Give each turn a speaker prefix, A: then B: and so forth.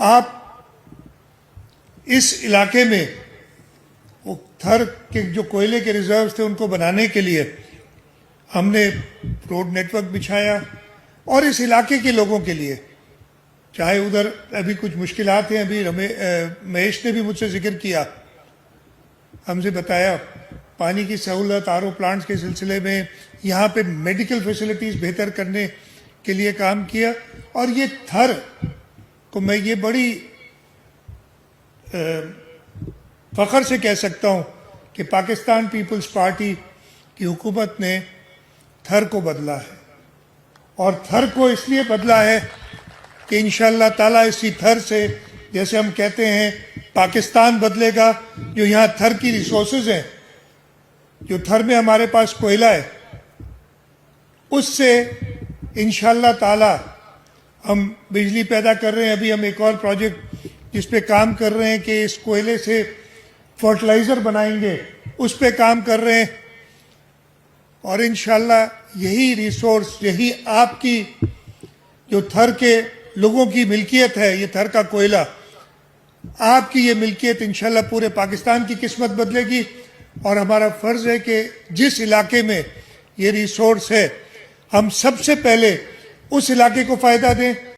A: آپ اس علاقے میں وہ تھر کے جو کوئلے کے ریزروز تھے ان کو بنانے کے لیے ہم نے روڈ نیٹ ورک بچھایا، اور اس علاقے کے لوگوں کے لیے، چاہے ادھر ابھی کچھ مشکلات ہیں، ابھی مہیش نے بھی مجھ سے ذکر کیا، ہم سے بتایا پانی کی سہولت، آر او پلانٹس کے سلسلے میں، یہاں پہ میڈیکل فیسلٹیز بہتر کرنے کے لیے کام کیا. اور یہ تھر کو میں یہ بڑی فخر سے کہہ سکتا ہوں کہ پاکستان پیپلز پارٹی کی حکومت نے تھر کو بدلا ہے، اور تھر کو اس لیے بدلا ہے کہ انشاءاللہ تعالیٰ اسی تھر سے، جیسے ہم کہتے ہیں پاکستان بدلے گا، جو یہاں تھر کی ریسورسز ہیں، جو تھر میں ہمارے پاس کوئلہ ہے، اس سے انشاءاللہ تعالیٰ ہم بجلی پیدا کر رہے ہیں. ابھی ہم ایک اور پروجیکٹ جس پہ کام کر رہے ہیں کہ اس کوئلے سے فرٹیلائزر بنائیں گے، اس پہ کام کر رہے ہیں. اور انشاءاللہ یہی ریسورس، یہی آپ کی جو تھر کے لوگوں کی ملکیت ہے، یہ تھر کا کوئلہ، آپ کی یہ ملکیت انشاءاللہ پورے پاکستان کی قسمت بدلے گی. اور ہمارا فرض ہے کہ جس علاقے میں یہ ریسورس ہے، ہم سب سے پہلے اس علاقے کو فائدہ دیں.